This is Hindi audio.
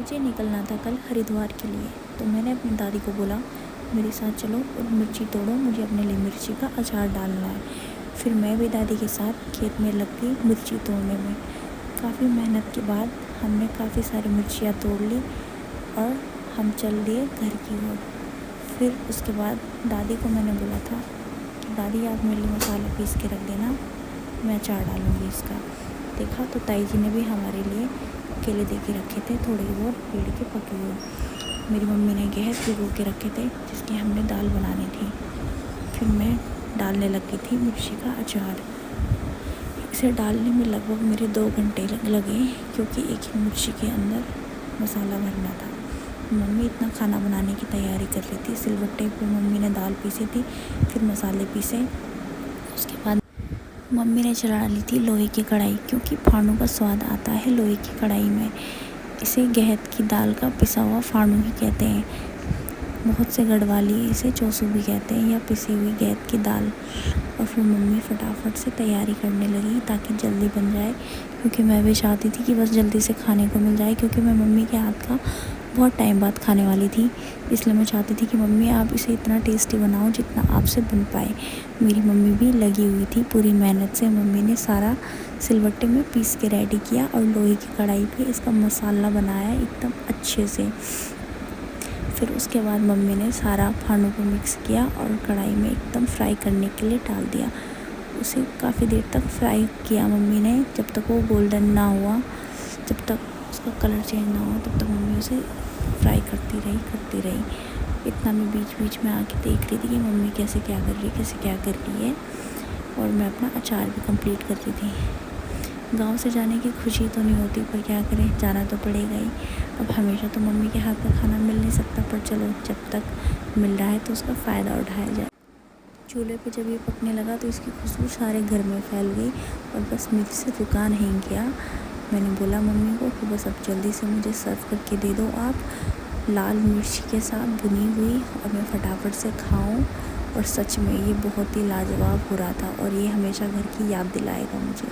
मुझे निकलना था कल हरिद्वार के लिए, तो मैंने अपनी दादी को बोला मेरे साथ चलो और मिर्ची तोड़ो, मुझे अपने लिए मिर्ची का अचार डालना है। फिर मैं भी दादी के साथ खेत में लग गई मिर्ची तोड़ने में। काफ़ी मेहनत के बाद हमने काफ़ी सारी मिर्चियाँ तोड़ ली और हम चल दिए घर की ओर। फिर उसके बाद दादी को मैंने बोला था कि दादी आप मेरे लिए मसाला पीस के रख देना, मैं अचार डालूँगी इसका। देखा तो ताई जी ने भी हमारे लिए केले दे के रखे थे, थोड़े बहुत पेड़ के पके हुए। मेरी मम्मी ने गैस भिगो के रखे थे जिसकी हमने दाल बनानी थी। फिर मैं डालने लगी थी मिर्ची का अचार। इसे डालने में लगभग मेरे 2 घंटे लगे, क्योंकि एक ही मिर्ची के अंदर मसाला भरना था। मम्मी इतना खाना बनाने की तैयारी कर रही थी। सिलबट्टे पे मम्मी ने दाल पीसी थी, फिर मसाले पीसे। उसके बाद मम्मी ने चढ़ा ली थी लोहे की कढ़ाई, क्योंकि फाड़ू का स्वाद आता है लोहे की कढ़ाई में। इसे गहत की दाल का पिसा हुआ फाड़ू ही कहते हैं। बहुत से गढ़वाली इसे चौसू भी कहते हैं, या पिसी हुई गहत की दाल। और फिर मम्मी फटाफट से तैयारी करने लगी ताकि जल्दी बन जाए, क्योंकि मैं भी चाहती थी कि बस जल्दी से खाने को मिल जाए, क्योंकि मैं मम्मी के हाथ का बहुत टाइम बाद खाने वाली थी। इसलिए मैं चाहती थी कि मम्मी आप इसे इतना टेस्टी बनाओ जितना आपसे बन पाए। मेरी मम्मी भी लगी हुई थी पूरी मेहनत से। मम्मी ने सारा सिलबट्टे में पीस के रेडी किया और लोहे की कढ़ाई पे इसका मसाला बनाया एकदम अच्छे से। फिर उसके बाद मम्मी ने सारा फाड़ू को मिक्स किया और कढ़ाई में एकदम फ्राई करने के लिए डाल दिया। उसे काफ़ी देर तक फ्राई किया मम्मी ने, जब तक वो गोल्डन ना हुआ, जब तक उसका कलर चेंज ना हुआ, तब तक मम्मी उसे फ्राई करती रही। इतना मैं बीच बीच में आके देख रही थी कि मम्मी कैसे क्या कर रही है। और मैं अपना अचार भी कंप्लीट कर रही थी। गांव से जाने की खुशी तो नहीं होती, पर क्या करें, जाना तो पड़ेगा ही। अब हमेशा तो मम्मी के हाथ का खाना मिल नहीं सकता, पर चलो जब तक मिल रहा है तो उसका फ़ायदा उठाया जाए। चूल्हे पे जब ये पकने लगा तो इसकी खुशबू सारे घर में फैल गई और बस मुझे से रुका नहीं गया। मैंने बोला मम्मी को कि बस अब जल्दी से मुझे सर्व करके दे दो आप, लाल मिर्ची के साथ भुनी हुई, और मैं फटाफट से खाऊं। और सच में ये बहुत ही लाजवाब हो रहा था और ये हमेशा घर की याद दिलाएगा मुझे।